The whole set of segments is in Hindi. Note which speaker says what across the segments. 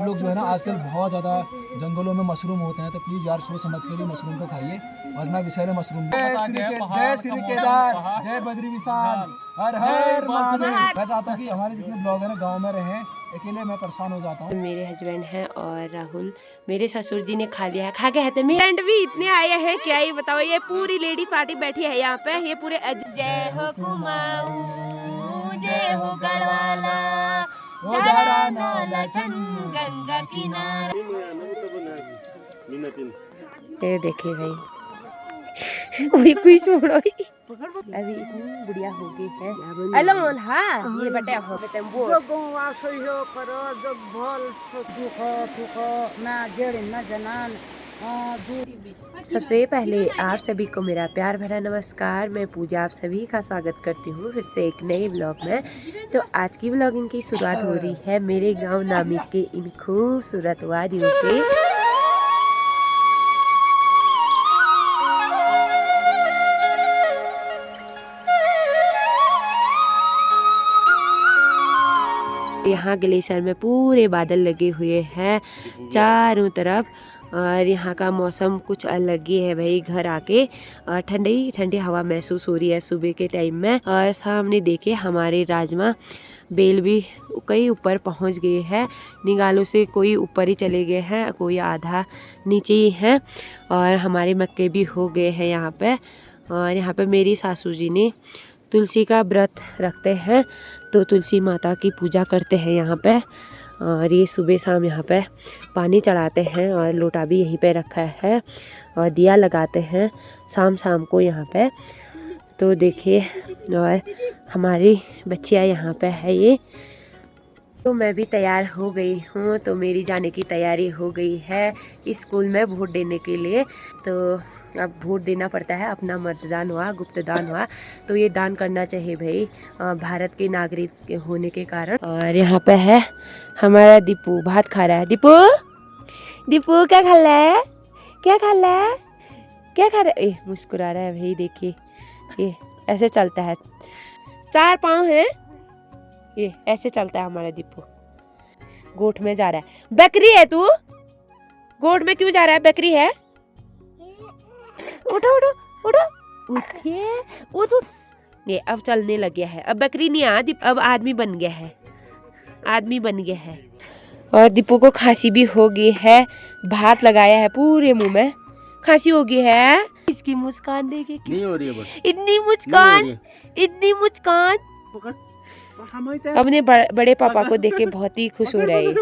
Speaker 1: लोग जो है ना आजकल बहुत ज़्यादा जंगलों में मशरूम होते हैं, तो प्लीज़ यार सोच समझ के लिए मशरूम को खाइए, वरना विषैले मशरूम। जय श्री केदार, जय बद्री विशाल, हर हर महादेव। मैं चाहता हूँ कि हमारे जितने ब्लॉग है ना गाँव में रहें, अकेले मैं परेशान हो जाता हूँ।
Speaker 2: मेरे हस्बैंड हैं और राहुल मेरे ससुर जी ने खा लिया है, खा के है फ्रेंड भी इतने आए हैं, क्या ही बताओ। ये पूरी लेडी पार्टी बैठी है यहाँ पे, ये पूरे जय हो कुमाऊं, जय हो गढ़वाला, धरा नाला चन गंगा किनारा। ये देखिए भाई कोई कोई छोड़ो अभी इतनी बुढ़िया हो गई है। हेलो मोल हाँ ये बटे हो बटे वो
Speaker 3: जो गौवा सोयो करो जो भल सुखो सुखो ना जेड़ ना जनान।
Speaker 2: सबसे पहले आप सभी को मेरा प्यार भरा नमस्कार। मैं पूजा आप सभी का स्वागत करती हूँ फिर से एक नए ब्लॉग में। तो आज की ब्लॉगिंग की शुरुआत हो रही है मेरे गांव नामिक के इन खूबसूरत वादियों से। यहाँ ग्लेशियर में पूरे बादल लगे हुए हैं चारों तरफ, और यहाँ का मौसम कुछ अलग ही है भाई। घर आके ठंडी ठंडी हवा महसूस हो रही है सुबह के टाइम में। और सामने देखे हमारे राजमा बेल भी कई ऊपर पहुँच गए हैं, निगालों से कोई ऊपर ही चले गए हैं, कोई आधा नीचे ही हैं। और हमारे मक्के भी हो गए हैं यहाँ पे। और यहाँ पे मेरी सासू जी ने तुलसी का व्रत रखते हैं, तो तुलसी माता की पूजा करते हैं यहाँ पे। और ये सुबह शाम यहाँ पे पानी चढ़ाते हैं, और लोटा भी यहीं पे रखा है, और दिया लगाते हैं शाम शाम को यहाँ पे। तो देखिए, और हमारी बच्चियाँ यहाँ पे है ये। तो मैं भी तैयार हो गई हूँ, तो मेरी जाने की तैयारी हो गई है स्कूल में वोट देने के लिए। तो अब वोट देना पड़ता है, अपना मतदान हुआ, गुप्त दान हुआ, तो ये दान करना चाहिए भाई भारत के नागरिक होने के कारण। और यहाँ पे है हमारा दीपू भात खा रहा है। दीपू दीपू क्या खा रहा है, क्या खा रहा है, क्या खा रहा है? मुस्कुरा रहा है भाई, देखिए ये ऐसे चलता है, 4 पाँव है, ये ऐसे चलता है हमारा दीपू। गोठ में जा रहा है। बकरी है तू, गोठ में क्यों जा रहा है? बकरी है। उठो उठो उठो, उठिए उठ। ये अब चलने लग गया है, अब बकरी नहीं आ, अब आदमी बन गया है, आदमी बन गया है। और दीपू को खांसी भी हो गई है, भात लगाया है पूरे मुंह में, खांसी हो गई है। इसकी मुस्कान देखे नहीं हो रही है, बस इतनी मुस्कान, इतनी मुस्कान। अपने बड़े पापा को देख के बहुत ही खुश हो रहा है।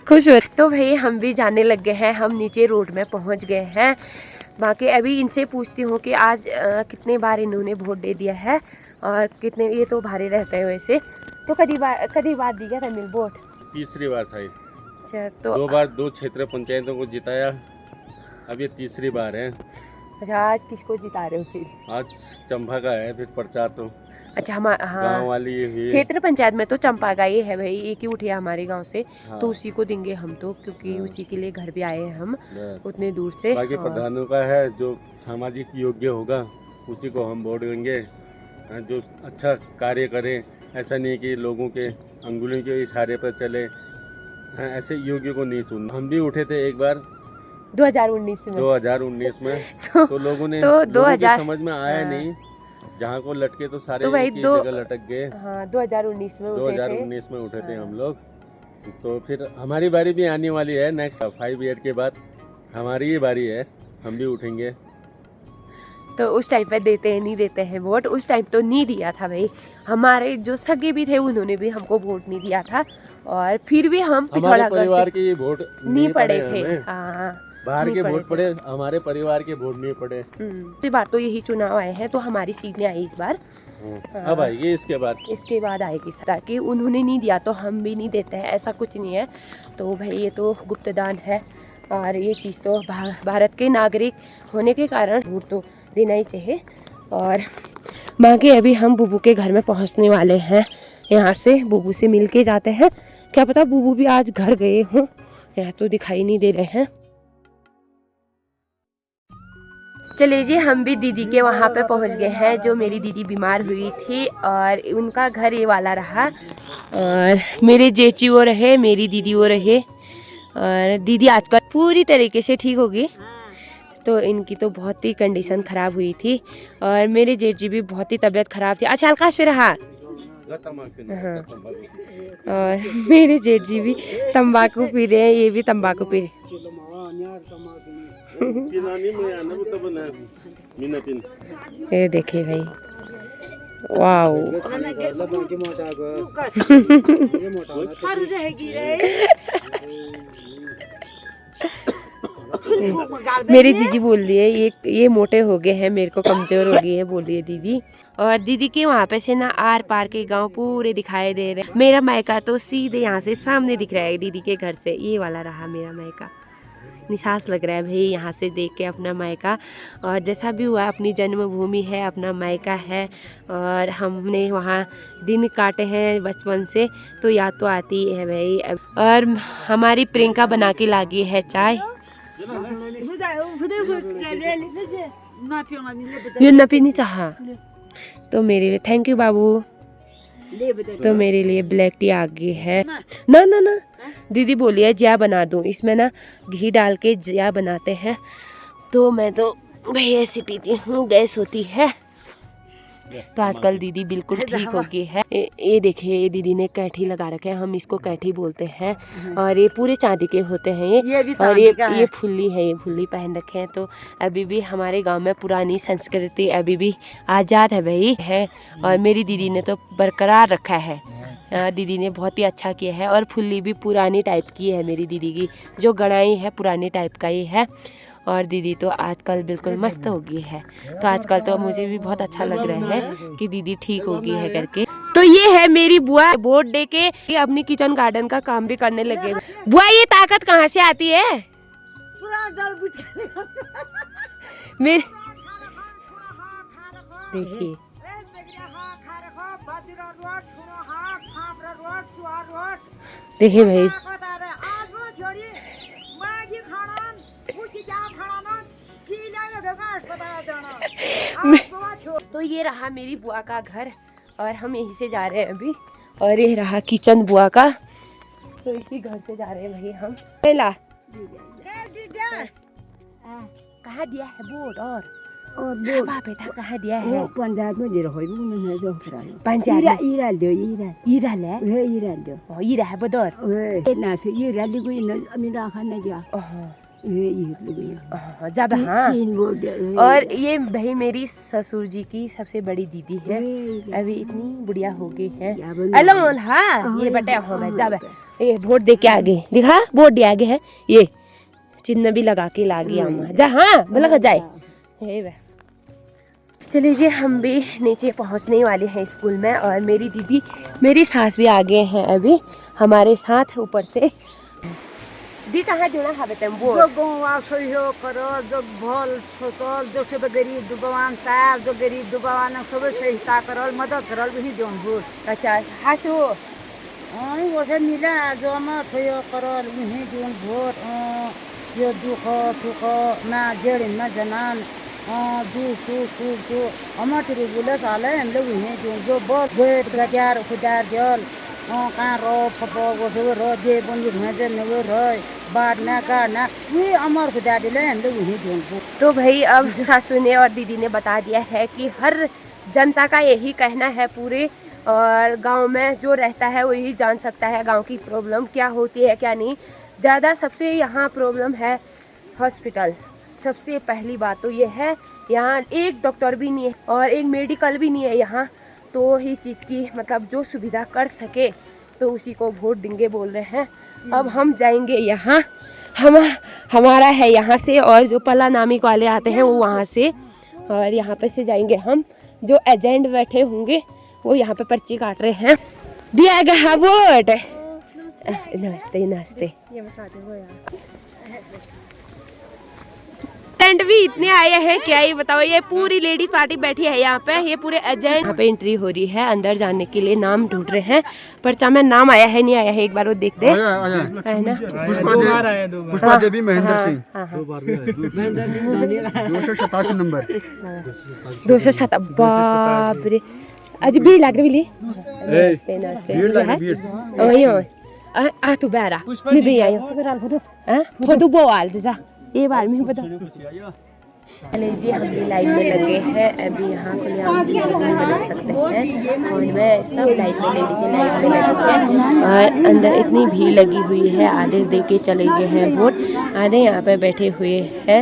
Speaker 2: खुश हो। तो भाई हम भी जाने लग गए हैं, हम नीचे रोड में पहुंच गए हैं। बाकी अभी इनसे पूछती हूँ कि आज कितने बार इन्होंने वोट दे दिया है, और कितने, ये तो भारी रहते हैं वैसे। तो कदी बार दिया था मिल वोट?
Speaker 4: तीसरी बार था।
Speaker 2: अच्छा, तो
Speaker 4: 2 बार 2 क्षेत्र पंचायतों को जिताया, अब ये तीसरी बार है।
Speaker 2: अच्छा, आज किसको जिता रहे हो फिर?
Speaker 4: आज चंपा का है फिर प्रचार। तो
Speaker 2: अच्छा हमारा हाँ
Speaker 4: गाँव वाली ये
Speaker 2: क्षेत्र पंचायत में तो चंपा का ही है भाई, एक ही उठे हमारे गांव से।
Speaker 4: हाँ।
Speaker 2: तो उसी को देंगे हम तो, क्योंकि
Speaker 4: हाँ।
Speaker 2: उसी के लिए घर भी आए हैं हम उतने दूर से।
Speaker 4: बाकी प्रधानों का है, जो सामाजिक योग्य होगा उसी को हम वोट देंगे, जो अच्छा कार्य करे। ऐसा नहीं कि लोगों के अंगुलियों के इशारे पर चले, ऐसे योग्य को नहीं चुनना। हम भी उठे थे एक बार 2019 में तो लोगों ने तो 2000 समझ में आया नहीं, जहाँ को लटके तो सारे एक ही जगह लटक गए। हाँ, 2019 में उठे थे हम लोग। तो फिर हमारी बारी भी आने वाली है, नेक्स्ट 5 ईयर के बाद हमारी ही बारी है, हम भी उठेंगे।
Speaker 2: तो उस टाइम पे देते हैं नहीं देते हैं वोट, उस टाइम तो नहीं दिया था भाई। हमारे जो सगे भी थे उन्होंने भी हमको वोट नहीं दिया था, और फिर भी हम
Speaker 4: हमारे परिवार के वोट
Speaker 2: नहीं पड़े थे। हाँ,
Speaker 4: बाहर के वोट पड़े, हमारे परिवार के वोट नहीं पड़े।
Speaker 2: इस बार तो यही चुनाव आए हैं, तो हमारी सीट नहीं आई इस बार।
Speaker 4: अब आएगी इसके बाद
Speaker 2: आएगी, ताकि उन्होंने नहीं दिया तो हम भी नहीं देते हैं, ऐसा कुछ नहीं है। तो भाई ये तो गुप्त दान है, और ये चीज़ तो भारत के नागरिक होने के कारण वोट तो देना ही चाहिए। और बाकी अभी हम बुबू के घर में पहुंचने वाले हैं, यहाँ से बुबू से मिल के जाते हैं। क्या पता बुबू भी आज घर गए हों, यहाँ तो दिखाई नहीं दे रहे हैं। चलिए जी, हम भी दीदी के वहाँ पे पहुँच गए हैं। जो मेरी दीदी बीमार हुई थी और उनका घर ये वाला रहा, और मेरे जेठी वो रहे, मेरी दीदी वो रहे, और दीदी आजकल पूरी तरीके से ठीक होगी। तो इनकी तो बहुत ही कंडीशन ख़राब हुई थी, और मेरे जेठ जी भी बहुत ही तबीयत ख़राब थी। अच्छा हल्का से रहा। हाँ, और मेरे जेठ जी भी तंबाकू पी रहे हैं, ये भी तंबाकू पी रहे। ये देखिए भाई, वाओ। मेरी दीदी बोल रही है ये मोटे हो गए हैं, मेरे को कमजोर हो गई है, बोल रही है दीदी। और दीदी के वहाँ पे से ना आर पार के गांव पूरे दिखाई दे रहे हैं। मेरा मायका तो सीधे यहाँ से सामने दिख रहा है, दीदी के घर से ये वाला रहा मेरा मायका। निसास लग रहा है भाई यहाँ से देख के अपना मायका। और जैसा भी हुआ, अपनी जन्मभूमि है, अपना मायका है, और हमने वहाँ दिन काटे हैं बचपन से, तो याद तो आती है भाई। और हमारी प्रियंका बना के लागी है चाय। ये नपी नहीं चाहा तो मेरे लिए थैंक यू बाबू। तो मेरे लिए ब्लैक टी आ गई है। ना ना ना, दीदी बोली है जिया बना दूं, इसमें ना घी डाल के जिया बनाते हैं। तो मैं तो भाई ऐसे पीती हूँ, गैस होती है। तो आजकल दीदी बिल्कुल ठीक हो गई है। ये देखिए, ये दीदी ने कैठी लगा रखे हैं, हम इसको कैठी बोलते हैं, और ये पूरे चांदी के होते हैं ये भी और ये फुल्ली है, ये फुल्ली पहन रखे हैं। तो अभी भी हमारे गांव में पुरानी संस्कृति अभी भी आज़ाद है भाई है, और मेरी दीदी ने तो बरकरार रखा है। दीदी ने बहुत ही अच्छा किया है, और फुल्ली भी पुरानी टाइप की है मेरी दीदी की, जो गड़ाई है पुरानी टाइप का ही है। और दीदी तो आजकल बिल्कुल मस्त हो गई है। तो आजकल तो मुझे भी बहुत अच्छा लग रहा है कि दीदी ठीक हो गई है करके। तो ये है मेरी बुआ, बोर्ड डे के ये अपनी किचन गार्डन का काम भी करने लगे। बुआ, ये ताकत कहाँ से आती है? मेरे देखिए, देखिए भाई, तो ये रहा मेरी बुआ का घर, और हम यहीं से जा रहे हैं अभी। और ये रहा किचन बुआ का, तो इसी घर से जा रहे हैं भाई हम। पहला कहाँ दिया है बोर्ड? और बेटा कहाँ दिया है?
Speaker 3: पंचायत में जीरो होई बुने जो
Speaker 2: पंचायत
Speaker 3: ईरा दो
Speaker 2: ईरा ले
Speaker 3: हे ईरा दो
Speaker 2: ईरा है बदर
Speaker 3: हे ना से ईरा लिगो इन अमीरा खान ने दिया हे ये लिगो
Speaker 2: जब हाँ।
Speaker 3: तीन बोर्ड।
Speaker 2: और ये भाई मेरी ससुर जी की सबसे बड़ी दीदी है, अभी इतनी बुढ़िया हो गई है। हेलो हाँ, ये बेटा हाँ जब ये वोट दे के आगे दिखा, वोट दे आगे है, ये चिन्ह भी लगा के ला गया जा। हाँ बोला जाए। चलिए जी, हम भी नीचे पहुंचने वाले हैं स्कूल में, और मेरी दीदी मेरी सास भी आ गए हैं अभी हमारे साथ ऊपर से। दी कहाँ जोड़ा है बेटा वो
Speaker 3: जो गाँव सहयोग करो, जो भल सोचल, जो सब गरीब दुबवान साहब, जो गरीब दुबवान सब सहायता करल, मदद करल वही जोन भूल।
Speaker 2: अच्छा हासु
Speaker 3: वो से मिला जो हम सहयोग करल वही जोन भोट यो दुख सुख ना जेड़ ना जनान जो हम तेरे बोले साले हम लोग वही जो बहुत बेट गजार खुदार जल कहाँ रो फपो वो सब रो जे बंदी भेजे नवे रोय बाद ना का ना ये अमर खुदा दिले हम लोग वही जोन।
Speaker 2: तो भाई अब सासू ने और दीदी ने बता दिया है कि हर जनता का यही कहना है पूरे, और गांव में जो रहता है वही जान सकता है गांव की प्रॉब्लम क्या होती है क्या नहीं। ज़्यादा सबसे यहाँ प्रॉब्लम है हॉस्पिटल। सबसे पहली बात तो ये है, यहाँ एक डॉक्टर भी नहीं है और एक मेडिकल भी नहीं है यहाँ। तो ही चीज़ की मतलब जो सुविधा कर सके तो उसी को वोट देंगे बोल रहे हैं। अब हम जाएंगे यहाँ, हमारा है यहाँ से, और जो पला नामी वाले आते हैं वो वहाँ से, और यहाँ पे से जाएंगे हम। जो एजेंट बैठे होंगे वो यहाँ पे पर्ची काट रहे हैं। दिया गया वोट। नमस्ते नमस्ते। फ्रेंड भी इतने आए हैं, क्या ही बताओ। ये पूरी लेडी पार्टी बैठी है यहाँ पे, ये पूरे एजेंट। यहाँ पे एंट्री हो रही है, अंदर जाने के लिए नाम ढूंढ रहे हैं, पर्चा में नाम आया है नहीं आया है, एक बार वो देखते हैं, है ना।
Speaker 5: पुष्पा देवी महेंद्र सिंह 287 नंबर
Speaker 2: 207। बाप रे, आज भी लग रही आ तू बैरा मैं भी आई फोटो बोल जा ये बार में बता। चले जी, हम भी लाइव में लगे हैं अभी, यहाँ खुले हम वीडियो बना सकते हैं और मैं सब लाइव में ले लीजिए, लाइव में लगे हैं और अंदर इतनी भीड़ लगी हुई है, आधे दे के चले गए हैं वोट, आधे यहाँ पे बैठे हुए हैं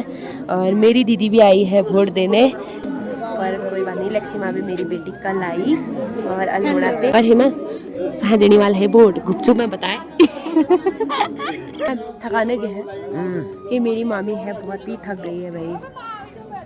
Speaker 2: और मेरी दीदी भी आई है वोट देने। और कोई बात नहीं, लक्ष्मी माँ भी मेरी बेटी कल आई और अल्मोड़ा से। और हिमा कहाँ देने वाला है वोट, गुपचुप में बताए। थकाने के हैं, ये मेरी मामी है, बहुत ही थक गई है भाई।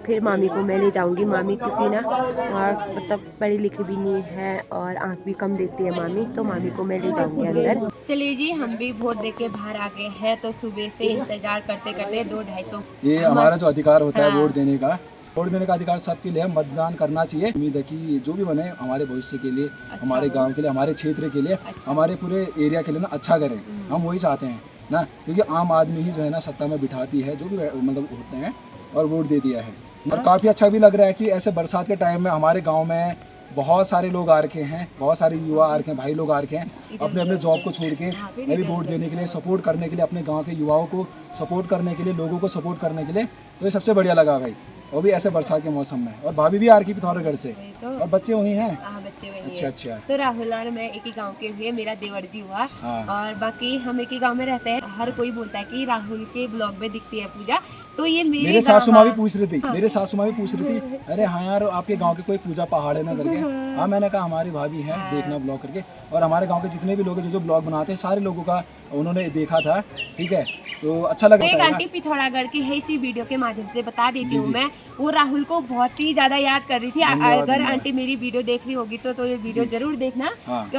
Speaker 2: फिर मामी को मैं ले जाऊंगी, मामी क्योंकि ना और मतलब पढ़ी लिखी भी नहीं है और आंख भी कम देखती है मामी, तो मामी को मैं ले जाऊंगी अंदर। चलिए जी, हम भी वोट दे के बाहर आ गए हैं, तो सुबह से इंतजार करते करते 2-250। ये
Speaker 1: हमारा जो अधिकार होता है वोट देने का, वोट देने का अधिकार सबके लिए, मतदान करना चाहिए। उम्मीद है कि जो भी बने हमारे भविष्य के लिए, हमारे गांव के लिए, हमारे क्षेत्र के लिए, हमारे पूरे एरिया के लिए ना अच्छा करें, हम वही चाहते हैं ना, क्योंकि आम आदमी ही जो है ना सत्ता में बिठाती है, जो भी मतलब होते हैं, और वोट दे दिया है। और काफ़ी अच्छा भी लग रहा है कि ऐसे बरसात के टाइम में हमारे गाँव में बहुत सारे लोग आ रखे हैं, बहुत सारे युवा आ रखे हैं, भाई लोग आ रखे हैं अपने अपने जॉब को छोड़ के अभी वोट देने के लिए, सपोर्ट करने के लिए, अपने गांव के युवाओं को सपोर्ट करने के लिए, लोगों को सपोर्ट करने के लिए। तो ये सबसे बढ़िया लगा भाई, वो भी ऐसे बरसात के मौसम में। और भाभी भी आ रही पिथौरागढ़ से, और बच्चे वही हैं।
Speaker 2: बच्चे वही
Speaker 1: अच्छा अच्छा।
Speaker 2: तो राहुल और मैं एक ही गांव के हुए, मेरा देवर जी हुआ और बाकी हम एक ही गांव में रहते हैं। हर कोई बोलता है कि राहुल के ब्लॉग में दिखती है पूजा, तो ये मेरे
Speaker 1: सासू माँ भी पूछ रही थी, मेरे सासू माँ भी पूछ रही थी, अरे हाँ यार आपके गांव के कोई पूजा पहाड़ है ना करके। हाँ मैंने कहा हमारी भाभी है, देखना ब्लॉग करके। और हमारे गांव के जितने भी लोग जो ब्लॉग बनाते हैं, सारे लोगों का उन्होंने देखा था, ठीक है, तो अच्छा लगा।
Speaker 2: एक आंटी पिथौरागढ़ की है, इसी वीडियो के माध्यम से बता देती हूँ मैं, वो राहुल को बहुत ही ज्यादा याद कर रही थी। अगर आंटी मेरी वीडियो देख रही होगी तो ये वीडियो जरूर देखना।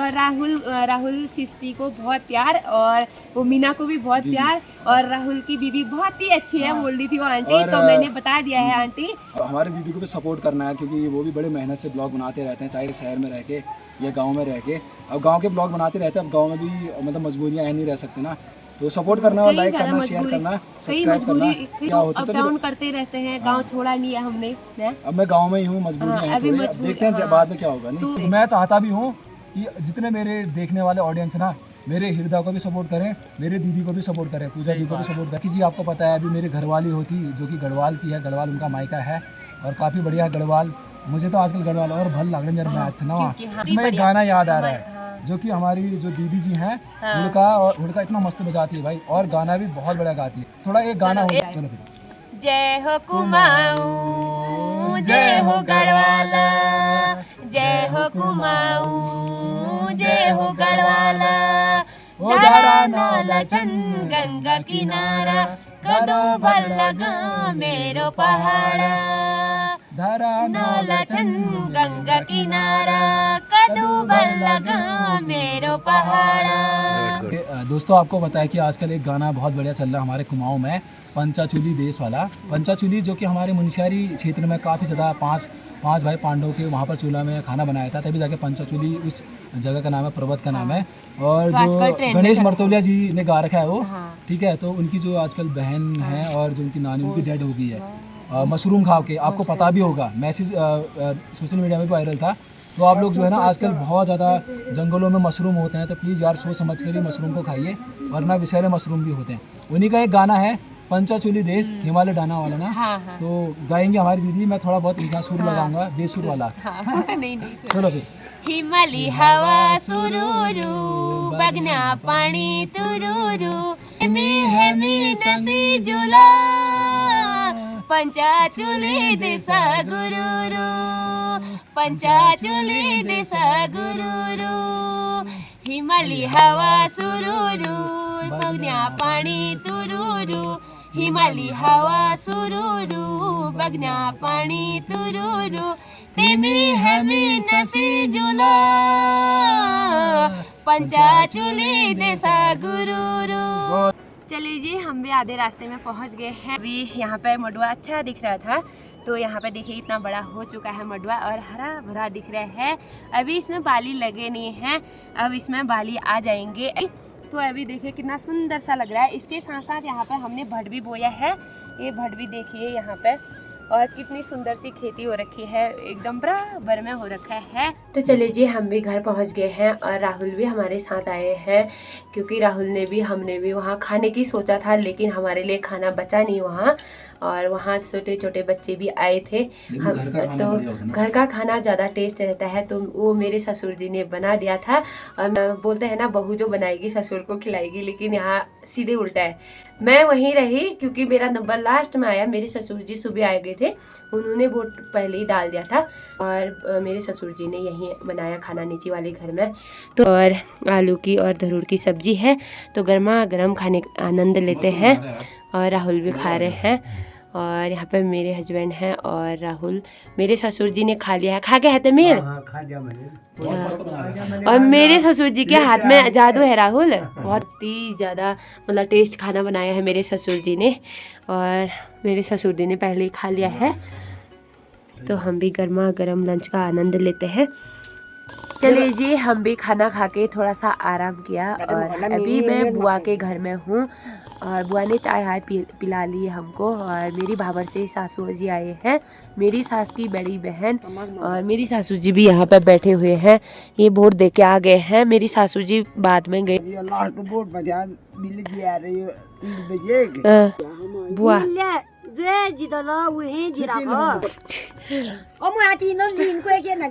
Speaker 2: राहुल सिस्टी को बहुत प्यार, और वो मीना को भी बहुत प्यार, और राहुल की बीवी बहुत ही अच्छी है बोल रही थी वो आंटी, तो मैंने बता दिया है आंटी।
Speaker 1: हमारी दीदी को भी सपोर्ट करना है, क्योंकि वो भी बड़े मेहनत से ब्लॉग बनाते रहते हैं, चाहे शहर में रह के या गांव में रह के। अब गांव के ब्लॉग बनाते रहते हैं, अब गांव में भी मतलब मजबूरियां नहीं रह सकते ना, तो सपोर्ट करना और लाइक करना, शेयर करना, सब्सक्राइब करना। क्या होता है
Speaker 2: डाउन करते रहते हैं, गांव छोड़ा नहीं है हमने।
Speaker 1: अब मैं गांव में ही हूँ, मजबूरियां हैं थोड़ी, देखते हैं बाद में क्या होगा। नहीं मैं चाहता भी हूँ कि जितने मेरे देखने वाले ऑडियंस ना, मेरे हृदय को भी सपोर्ट करें, मेरे दीदी को भी सपोर्ट करें, पूजा दी को भी सपोर्ट करें। कि जी आपको पता है अभी मेरी घरवाली होती जो कि गढ़वाल की है, गढ़वाल उनका मायका है और काफ़ी बढ़िया है गढ़वाल। मुझे तो आजकल गढ़वाल और भल लग रहा है मेरा मैच ना, इसमें एक गाना याद आ रहा है जो कि हमारी जो दीदी जी हैं उनका इतना मस्त बजाती है भाई, और गाना भी बहुत बढ़िया गाती है। थोड़ा एक गाना हो, चलो फिर।
Speaker 2: जय हो कुमाऊं, जय हो गढ़वाला, जय हो कुमाऊं, जय हो गढ़वाला, धारा नाला चन गंगा किनारा, कदो भल लगा मेरो पहाड़ा, धारा नाला चन गंगा किनारा, कदो भल लगा मेरो पहाड़ा।
Speaker 1: दोस्तों आपको पता है कि आजकल एक गाना बहुत बढ़िया चल रहा है हमारे कुमाऊं में, पंचाचूली देश वाला। पंचाचूली जो कि हमारे मुनस्यारी क्षेत्र में काफ़ी ज़्यादा पाँच भाई पांडव के वहाँ पर चूल्हा में खाना बनाया था, तभी जाके पंचाचूली उस जगह का नाम है, पर्वत का नाम है। और जो गणेश मर्तोलिया जी ने गा रखा है वो, ठीक है, तो उनकी जो आजकल बहन है और जो उनकी नानी उनकी डेड हो गई है मशरूम खा के, आपको पता भी होगा, मैसेज सोशल मीडिया में भी वायरल था। तो आप लोग जो है ना आजकल बहुत ज़्यादा जंगलों में मशरूम होते हैं, तो प्लीज़ यार सोच समझ कर ही मशरूम को खाइए, वरना विषैले मशरूम भी होते हैं। उन्हीं का एक गाना है पंचाचूली देश, हिमालय डाना वाला ना। तो गाएंगे हमारी दीदी, मैं थोड़ा बहुत इनका सुर लगाऊंगा, बेसुर वाला। चलो फिर।
Speaker 2: हिमाली हवा सुरूरू, बगना पानी तुरूरू, हेमी हेमी नसी जुला, पंचाचूली देशा गुरुरू, पंचाचूली देशा गुरुरू, हिमाली हवा सुरूरू, बगना पानी तुरूरू, हिमाली हवा सुरूरू, बगना पानी तुरूरू, तिमी हामी नसी जुला, पंचाचूली देशा गुरुरू। चलिए जी, हम भी आधे रास्ते में पहुंच गए हैं। अभी यहाँ पे मडुआ अच्छा दिख रहा था, तो यहाँ पे देखिए इतना बड़ा हो चुका है मडुआ और हरा भरा दिख रहा है। अभी इसमें बाली लगे नहीं हैं, अब इसमें बाली आ जाएंगे। तो अभी देखिए कितना सुंदर सा लग रहा है। इसके साथ साथ यहाँ पे हमने भट भी बोया है। ये भट भी देखिए यहाँ पे, और कितनी सुंदर सी खेती हो रखी है, एकदम बराबर में हो रखा है। तो चलिए जी, हम भी घर पहुंच गए हैं और राहुल भी हमारे साथ आए हैं, क्योंकि राहुल ने भी हमने भी वहाँ खाने की सोचा था, लेकिन हमारे लिए खाना बचा नहीं वहाँ, और वहाँ छोटे छोटे बच्चे भी आए थे। हम तो घर का खाना ज़्यादा टेस्ट रहता है, तो वो मेरे ससुर जी ने बना दिया था। और बोलते हैं ना, बहू जो बनाएगी ससुर को खिलाएगी, लेकिन यहाँ सीधे उल्टा है। मैं वहीं रही क्योंकि मेरा नंबर लास्ट में आया। मेरे ससुर जी सुबह आ गए थे, उन्होंने वोट पहले ही डाल दिया था, और मेरे ससुर जी ने यहीं बनाया खाना नीचे वाले घर में। तो और आलू की और धरूर की सब्जी है, तो गर्मा गर्म खाने का आनंद लेते हैं। और राहुल भी खा रहे हैं, और यहाँ पे मेरे हस्बैंड हैं और राहुल। मेरे ससुर जी ने खा लिया है। खा के है तमीर?
Speaker 5: खा लिया मैंने।
Speaker 2: और मेरे ससुर जी के हाथ में जादू है राहुल, बहुत ही ज़्यादा मतलब टेस्ट खाना बनाया है मेरे ससुर जी ने, और मेरे ससुर जी ने पहले ही खा लिया है। तो हम भी गर्मा गर्म लंच का आनंद लेते हैं। चलिए जी, हम भी खाना खा के थोड़ा सा आराम किया, और अभी मैं बुआ के घर में हूँ, और बुआ ने चाय हाय पिला ली हमको। और मेरी भाबर से सासू जी आए हैं, मेरी सास की बड़ी बहन, और मेरी सासू जी भी यहाँ पे बैठे हुए हैं। ये वोट दे के आ गए हैं। मेरी सासू जी बाद में गए। बुआ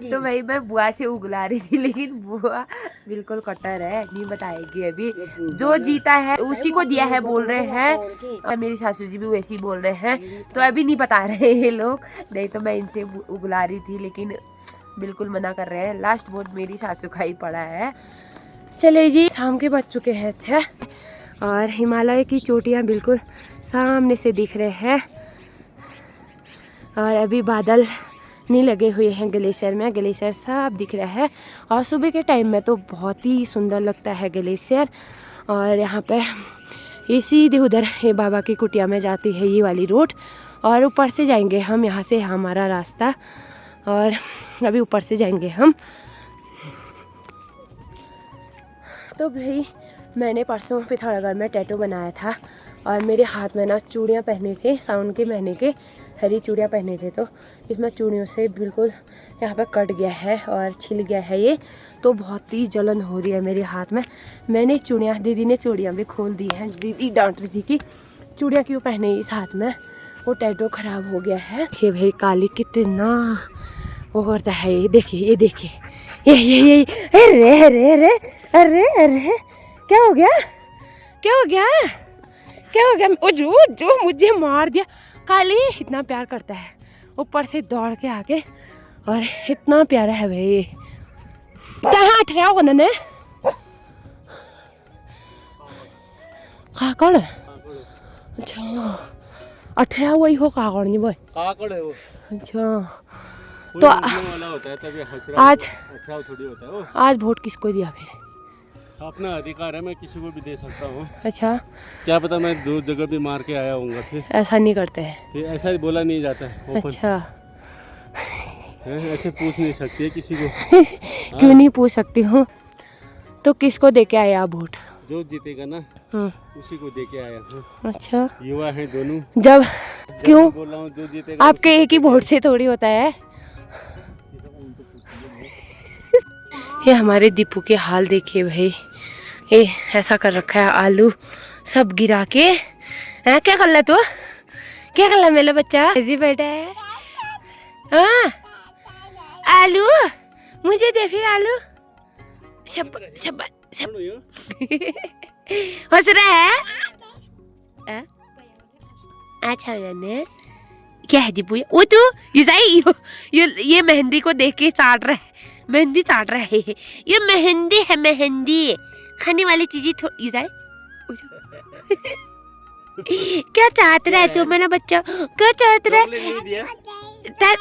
Speaker 2: तो भाई मैं बुआ से उगला रही थी, लेकिन बुआ बिल्कुल कट्टर है, नहीं बताएगी अभी। जो जीता है उसी को दिया है बोल रहे हैं, और मेरी सासू जी भी वैसे ही बोल रहे हैं, तो अभी नहीं बता रहे हैं लोग। नहीं तो मैं इनसे उगला रही थी, लेकिन बिल्कुल मना कर रहे हैं। लास्ट वोट मेरी सासू का ही पड़ा है। चलिए जी, शाम के बज चुके हैं 6, और हिमालय की चोटियाँ बिल्कुल सामने से दिख रहे हैं, और अभी बादल नहीं लगे हुए हैं ग्लेशियर में। ग्लेशियर साफ दिख रहा है, और सुबह के टाइम में तो बहुत ही सुंदर लगता है ग्लेशियर। और यहाँ पे ये सीधे उधर ये बाबा की कुटिया में जाती है ये वाली रोड, और ऊपर से जाएंगे हम, यहाँ से हमारा रास्ता, और अभी ऊपर से जाएंगे हम। तो भाई मैंने परसों पिथौरागढ़ में टैटू बनाया था, और मेरे हाथ में ना चूड़ियाँ पहने थे, सावन के महीने के हरी चूड़ियाँ पहने थे, तो इसमें चूड़ियों से बिल्कुल यहाँ पे कट गया है और छिल गया है ये, तो बहुत ही जलन हो रही है मेरे हाथ में। मैंने चूड़ियाँ, दीदी ने चूड़ियाँ भी खोल दी हैं। दीदी डांट रही थी कि चूड़ियाँ क्यों पहने इस हाथ में, वो टैटू ख़राब हो गया है। देखिए भाई काली कितना वो करता है, ये देखिए, ये देखिए, ये अरे अरे अरे अरे अरे क्या हो गया, क्या हो गया, क्या हो गया? वो जो मुझे मार दिया। काली इतना प्यार करता है, ऊपर से दौड़ के आके, और इतना प्यारा है भाई। कहाँ ठहरा हो ना काकड़? अच्छा अठरा वही हो काकड़ नहीं भाई,
Speaker 4: काकड़ है वो।
Speaker 2: अच्छा तो
Speaker 4: वाला होता है, तभी
Speaker 2: आज
Speaker 4: थोड़ी होता है वो।
Speaker 2: आज वोट किसको दिया फिर?
Speaker 4: अपना अधिकार है, मैं किसी को भी दे सकता हूँ।
Speaker 2: अच्छा,
Speaker 4: क्या पता मैं 2 जगह भी मार के आया हूँगा, फिर
Speaker 2: ऐसा नहीं करते हैं।
Speaker 4: फिर ऐसा ही बोला नहीं जाता है।
Speaker 2: अच्छा
Speaker 4: ऐसे पूछ नहीं सकती है किसी को।
Speaker 2: क्यों नहीं पूछ सकती हूँ? तो किसको दे के आया आप वोट?
Speaker 4: जो जीतेगा ना उसी को दे के आया हूँ।
Speaker 2: अच्छा,
Speaker 4: युवा है दोनों।
Speaker 2: जब क्यों
Speaker 4: बोल रहा हूँ, जो जीतेगा
Speaker 2: आपके एक ही वोट से थोड़ी होता है। ये हमारे दीपू के हाल देखिए भाई, ये ऐसा कर रखा है, आलू सब गिरा के। हैं क्या कर रहा तू, क्या कर रहा मेरा बच्चा? ऐसे बैठा है। हाँ आलू मुझे दे फिर, आलू शब शब शब हंस रहा है। अच्छा जाने क्या है दीपू? वो तो ये मेहंदी को देख के चाट रहा है, मेहंदी चाट रहा है। ये मेहंदी है, मेहंदी खाने वाली चीजें क्या चाहत रहा है तू मेरा बच्चा? क्या चाहत रहा है?